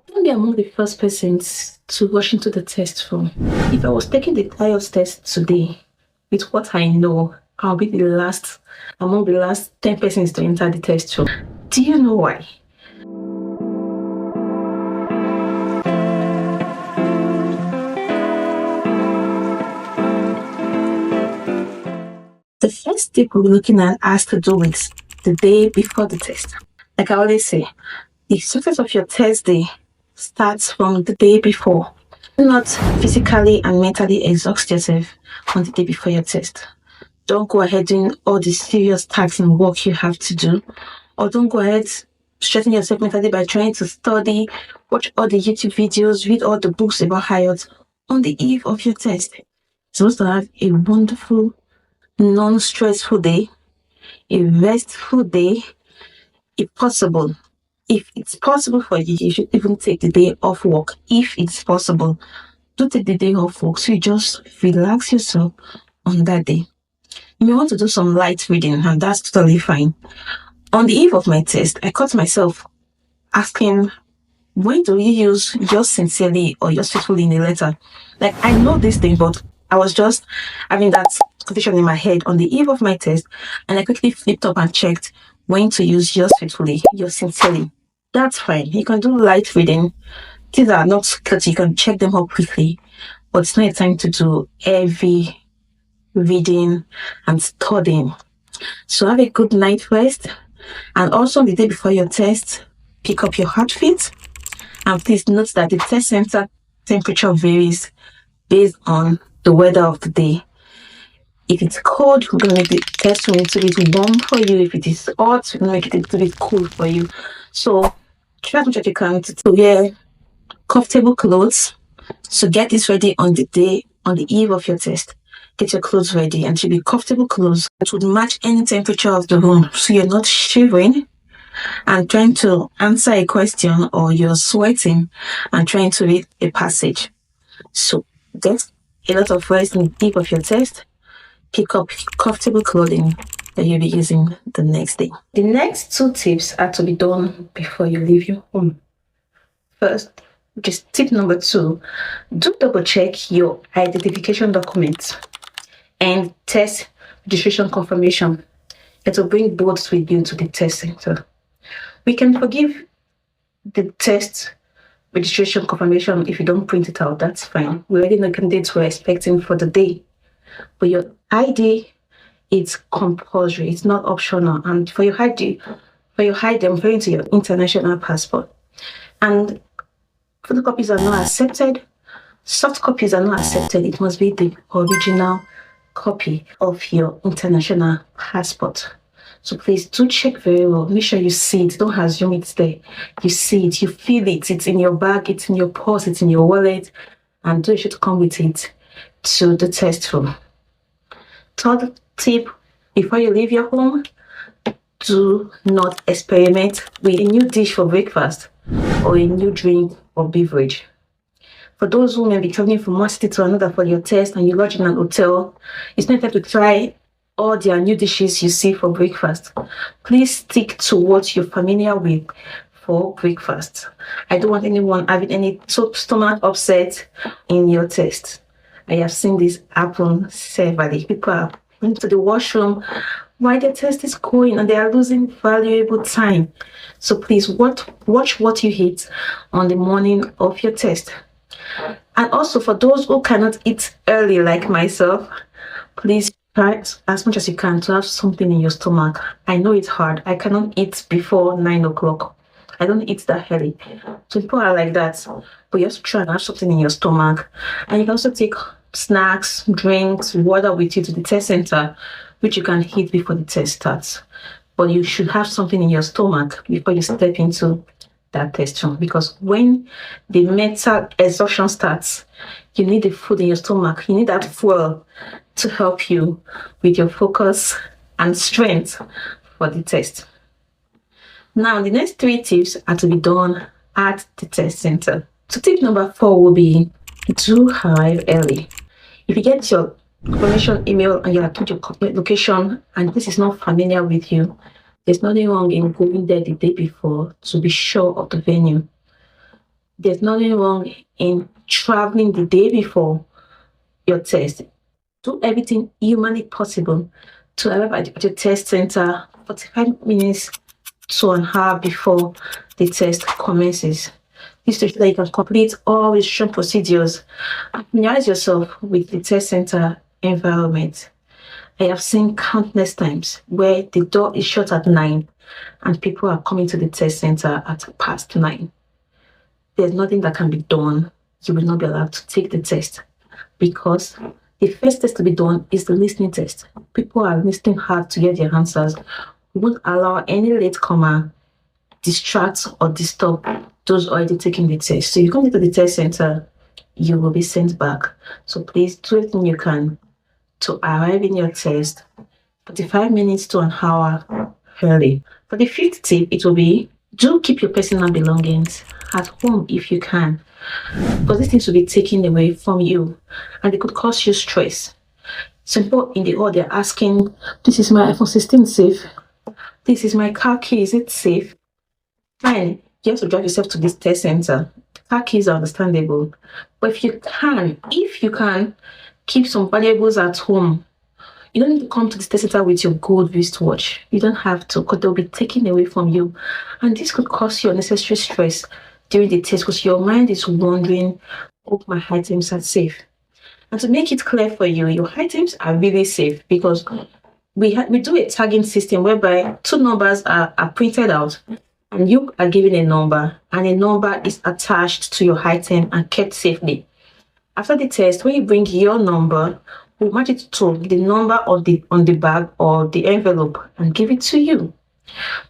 Don't be among the first persons to rush into the test room. If I was taking the IELTS test today, with what I know, I'll be among the last 10 persons to enter the test room. Do you know why? The first tip we'll be looking at has to do with the day before the test. Like I always say, the success of your test day starts from the day before. Do not physically and mentally exhaust yourself on the day before your test. Don't go ahead doing all the serious tasks and work you have to do, or don't go ahead stressing yourself mentally by trying to study, watch all the YouTube videos, read all the books about IELTS on the eve of your test. You're supposed to have a wonderful, non-stressful day, a restful day, if possible. If it's possible for you, you should even take the day off work. If it's possible, do take the day off work so you just relax yourself on that day. You may want to do some light reading, and that's totally fine. On the eve of my test, I caught myself asking, when do you use yours sincerely or yours faithfully in a letter? Like, I know this thing, but I was just having that confusion in my head on the eve of my test, and I quickly flipped up and checked when to use yours faithfully, yours sincerely. That's fine. You can do light reading. These are not cluttered. You can check them up quickly, but it's not a time to do heavy reading and studying. So have a good night rest, and also on the day before your test, pick up your outfit, and please note that the test center temperature varies based on the weather of the day. If it's cold, we're going to make the test room a little bit warm for you. If it is hot, we're going to make it a little bit cool for you. So try as much as you can to wear comfortable clothes. So get this ready on the eve of your test. Get your clothes ready, and it should be comfortable clothes that would match any temperature of the room, so you're not shivering and trying to answer a question, or you're sweating and trying to read a passage. So get a lot of rest in the eve of your test. Pick up comfortable clothing that you'll be using the next day. The next 2 tips are to be done before you leave your home. First, which is tip number 2, do double check your identification documents and test registration confirmation. It will bring both with you to the test center. We can forgive the test registration confirmation if you don't print it out. That's fine. We already know the candidates we're expecting for the day. But your ID, it's compulsory. It's not optional. And for your ID, I'm referring to your international passport. And photocopies are not accepted. Soft copies are not accepted. It must be the original copy of your international passport. So please do check very well. Make sure you see it. Don't assume it's there. You see it, you feel it. It's in your bag, it's in your purse, it's in your wallet, and do you should come with it to the test room. Third tip, before you leave your home, do not experiment with a new dish for breakfast or a new drink or beverage. For those who may be traveling from one city to another for your test and you lodge in an hotel, it's not time to try all their new dishes you see for breakfast. Please stick to what you're familiar with for breakfast. I don't want anyone having any stomach upset in your test. I have seen this happen severally. People are going to the washroom while their test is going and they are losing valuable time. So please watch what you eat on the morning of your test. And also for those who cannot eat early like myself, please try as much as you can to have something in your stomach. I know it's hard. I cannot eat before 9 o'clock. I don't eat that early. So people are like that. But you have to try and have something in your stomach. And you can also take snacks, drinks, water with you to the test center, which you can eat before the test starts. But you should have something in your stomach before you step into that test room, because when the mental exhaustion starts, you need the food in your stomach. You need that fuel to help you with your focus and strength for the test. Now, the next 3 tips are to be done at the test center. So tip number 4 will be do arrive early. If you get your confirmation email and you have put your location and this is not familiar with you, there's nothing wrong in going there the day before to be sure of the venue. There's nothing wrong in traveling the day before your test. Do everything humanly possible to arrive at your test center 45 minutes to an hour before the test commences. This to show that you can complete all registration procedures and familiarize yourself with the test center environment. I have seen countless times where the door is shut at 9 and people are coming to the test center at past 9. There's nothing that can be done. You will not be allowed to take the test because the first test to be done is the listening test. People are listening hard to get their answers. We won't allow any latecomer distract or disturb those already taking the test. So you come into the test center, you will be sent back. So please do everything you can to arrive in your test 45 minutes to an hour early. For the fifth tip, it will be do keep your personal belongings at home if you can, because these things will be taken away from you and it could cause you stress. Simple in the hall, they're asking, this is my iPhone 16 safe? This is my car key, is it safe? Fine, you have to drive yourself to this test center. Car keys are understandable. But if you can, keep some valuables at home. You don't need to come to the test center with your gold wristwatch. You don't have to, because they'll be taken away from you. And this could cause you unnecessary stress during the test because your mind is wondering, hope my items are safe. And to make it clear for you, your items are really safe because we do a tagging system whereby two numbers are printed out and you are given a number and a number is attached to your item and kept safely. After the test, when you bring your number, we'll match it to the number on the bag or the envelope and give it to you.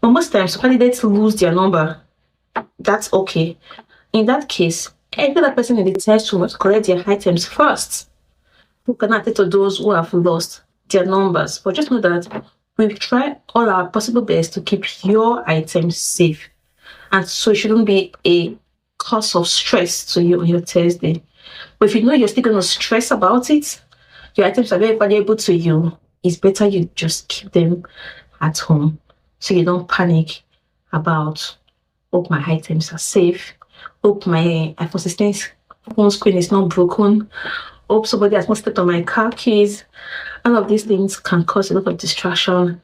But most times, candidates lose their number. That's okay. In that case, every other person in the test room must collect their items first. We cannot attend to those who have lost their numbers. But just know that we've tried all our possible best to keep your items safe. And so it shouldn't be a cause of stress to you on your test day. But if you know you're still going to stress about it, your items are very valuable to you, it's better you just keep them at home so you don't panic about, hope my items are safe, hope my iPhone 16 phone screen is not broken, hope somebody has not stepped on my car keys. All of these things can cause a lot of distraction,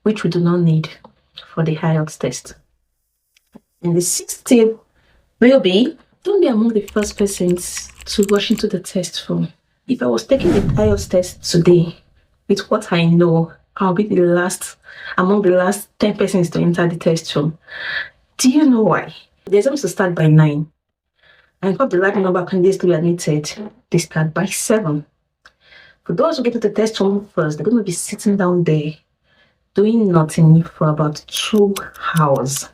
which we do not need for the IELTS test. And the sixth tip will be, don't be among the first persons to rush into the test room. If I was taking the IELTS test today, with what I know, I'll be among the last 10 persons to enter the test room. Do you know why? The exams to start by 9. And for the large number of candidates to be admitted, they start by 7. For those who get to the test room first, they're going to be sitting down there, doing nothing for about 2 hours.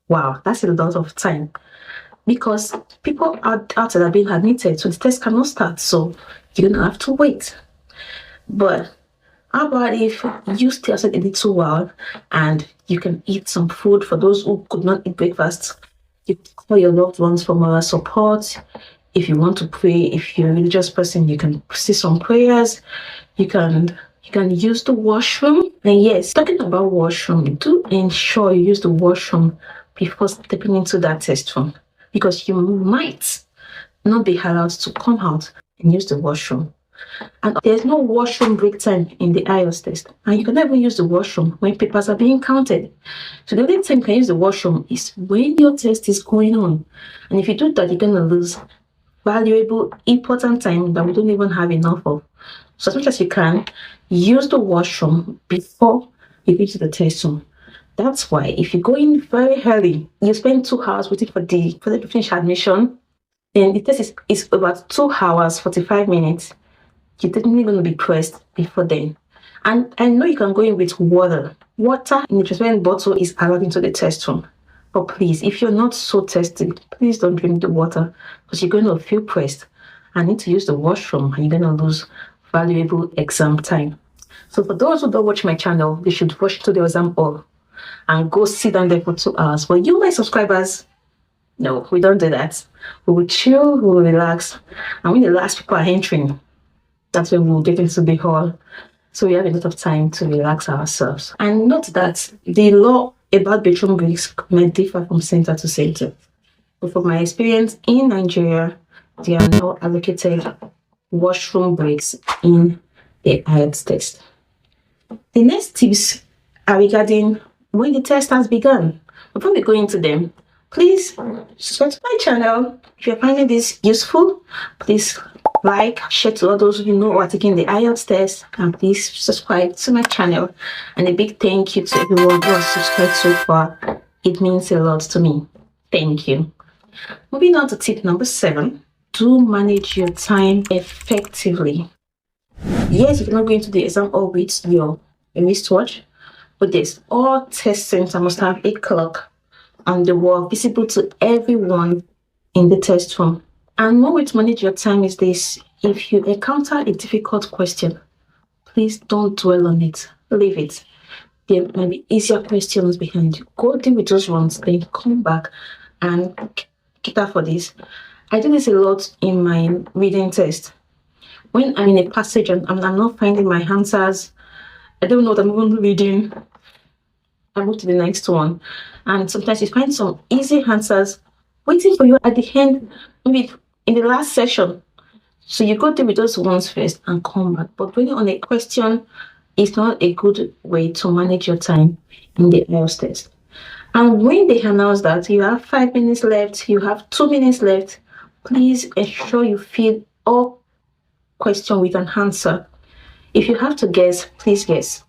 Wow, that's a lot of time. Because people outside are being admitted, so the test cannot start, so you're going to have to wait. But how about if you stay outside a little while and you can eat some food? For those who could not eat breakfast, you call your loved ones for moral support. If you want to pray, if you're a religious person, you can say some prayers. You can use the washroom. And yes, talking about washroom, do ensure you use the washroom before stepping into that test room, because you might not be allowed to come out and use the washroom. And there's no washroom break time in the IELTS test. And you can never use the washroom when papers are being counted. So the only time you can use the washroom is when your test is going on. And if you do that, you're going to lose valuable, important time that we don't even have enough of. So as much as you can, use the washroom before you go to the test room. That's why if you go in very early, you spend 2 hours waiting for the finish admission, and the test is about 2 hours, 45 minutes. You're definitely going to be pressed before then. And I know you can go in with water. Water in the transparent bottle is allowed into the test room. But please, if you're not so thirsty, please don't drink the water because you're going to feel pressed and need to use the washroom and you're going to lose valuable exam time. So for those who don't watch my channel, they should rush to the exam hall and go sit down there for 2 hours. But you, my subscribers, no, we don't do that. We will chill, we will relax. And when the last people are entering, that's when we'll get into the hall. So we have a lot of time to relax ourselves. And note that the law about bedroom breaks may differ from center to center. But from my experience in Nigeria, there are no allocated washroom breaks in the IELTS test. The next tips are regarding when the test has begun. Before we go into them, please subscribe to my channel. If you're finding this useful, please like, share to all those who know who are taking the IELTS test, and please subscribe to my channel. And a big thank you to everyone who has subscribed so far. It means a lot to me. Thank you. Moving on to tip number 7, do manage your time effectively. Yes, you cannot go into the exam hall with your wristwatch, but there's all test center must have a clock on the wall visible to everyone in the test room. And one way to manage your time is this: if you encounter a difficult question, please don't dwell on it. Leave it. There might be easier questions behind you. Go deal with those ones, then come back and cater for this. I do this a lot in my reading test. When I'm in a passage and I'm not finding my answers, I don't know what I'm even reading, I move to the next one. And sometimes you find some easy answers waiting for you at the end, maybe in the last session. So you go deal with those ones first and come back. But waiting on a question is not a good way to manage your time in the IELTS test. And when they announce that you have 5 minutes left, you have 2 minutes left, please ensure you fill all questions with an answer. If you have to guess, please guess.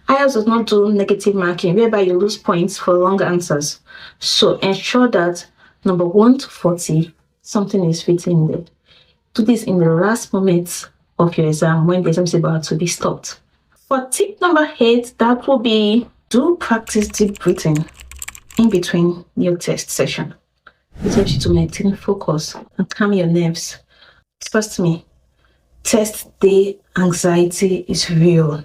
IELTS does not do negative marking, whereby you lose points for long answers. So ensure that number 1 to 40, something is written in there. Do this in the last moments of your exam when the exam is about to be stopped. For tip number 8, that will be do practice deep breathing in between your test session. It helps you to maintain focus and calm your nerves. Trust me, test day anxiety is real.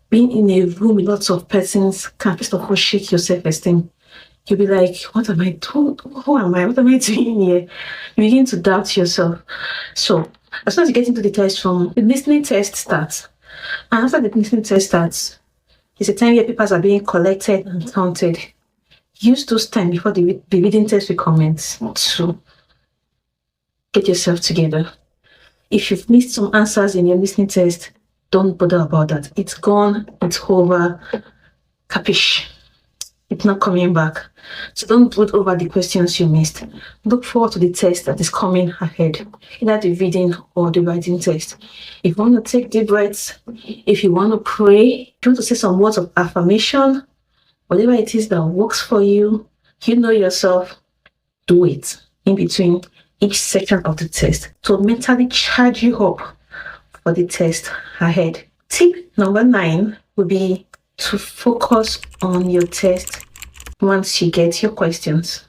Being in a room with lots of persons can first of all shake your self-esteem. You'll be like, what am I doing? Who am I? What am I doing here? You begin to doubt yourself. So as soon as you get into the test room, the listening test starts. And after the listening test starts, it's a time where papers are being collected and counted. Use those time before the reading test will commence to get yourself together. If you've missed some answers in your listening test, don't bother about that. It's gone, it's over, capiche. It's not coming back. So don't brood over the questions you missed. Look forward to the test that is coming ahead, either the reading or the writing test. If you want to take deep breaths, if you want to pray, if you want to say some words of affirmation, whatever it is that works for you, you know yourself, do it in between each section of the test to mentally charge you up for the test ahead. Tip number 9 would be to focus on your test once you get your questions.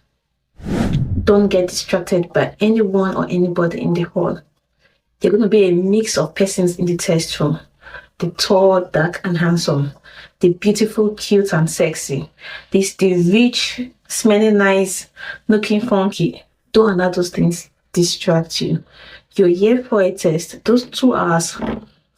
Don't get distracted by anyone or anybody in the hall. There are going to be a mix of persons in the test room. The tall, dark, and handsome. The beautiful, cute, and sexy. The rich, smelling nice, looking funky. Don't allow those things distract you. You're here for a test. Those 2 hours,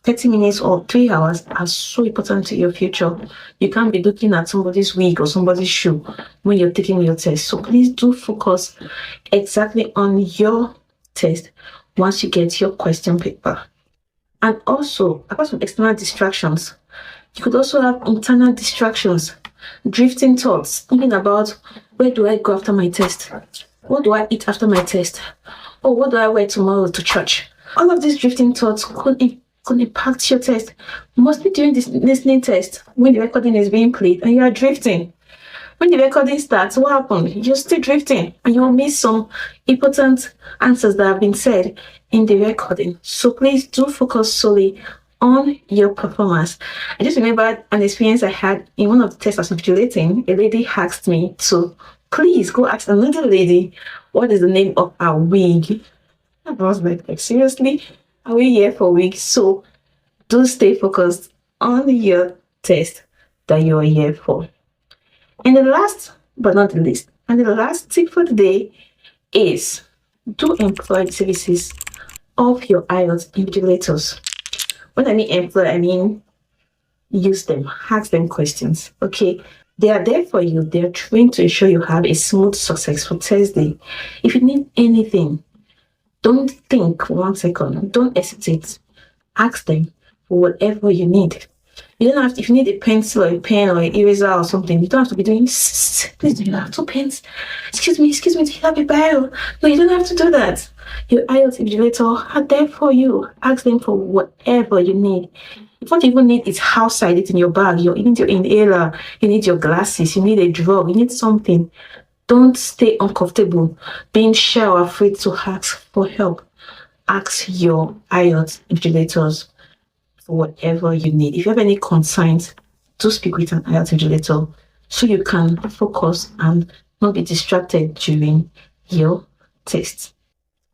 30 minutes or 3 hours are so important to your future. You can't be looking at somebody's wig or somebody's shoe when you're taking your test. So please do focus exactly on your test once you get your question paper. And also, apart from external distractions, you could also have internal distractions, drifting thoughts, thinking about, where do I go after my test? What do I eat after my test? Oh, what do I wear tomorrow to church? All of these drifting thoughts could impact your test. Mostly during this listening test, when the recording is being played and you are drifting. When the recording starts, what happens? You're still drifting and you'll miss some important answers that have been said in the recording. So please do focus solely on your performance. I just remembered an experience I had in one of the tests I was invigilating. A lady asked me to please go ask another lady what is the name of our wig. I was like, seriously? Are we here for weeks? So do stay focused on your test that you are here for. And the last but not the least, and the last tip for today is do employ the services of your IELTS invigilators. When I mean employ, I mean use them, ask them questions. Okay, They are there for you. They are trained to ensure you have a smooth, successful test day. If you need anything, don't think 1 second. Don't hesitate. Ask them for whatever you need. You don't have to, if you need a pencil or a pen or an eraser or something, you don't have to be doing, please do you have 2 pens? Excuse me, do you have a bio? No, you don't have to do that. Your IELTS Invigilator are there for you. Ask them for whatever you need. What you even need is outside it in your bag. You need your inhaler, you need your glasses, you need a drug, you need something. Don't stay uncomfortable, being shy or afraid to ask for help. Ask your IELTS invigilators for whatever you need. If you have any concerns, do speak with an IELTS invigilator so you can focus and not be distracted during your test.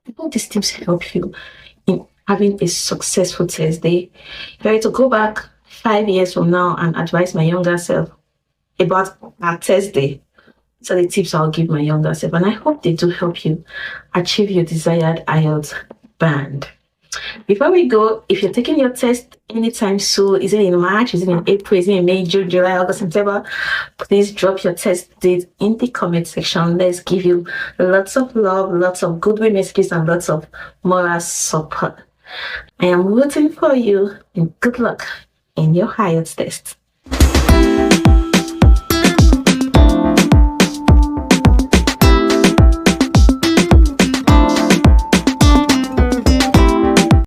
I hope these tips help you in having a successful test day. If I were to go back 5 years from now and advise my younger self about our test day, these are the tips I'll give my younger self, and I hope they do help you achieve your desired IELTS band. Before we go, if you're taking your test anytime soon, is it in March, is it in April, is it in May, June, July, August, September, please drop your test date in the comment section. Let's give you lots of love, lots of goodwill messages, and lots of moral support. I am rooting for you, and good luck in your IELTS test.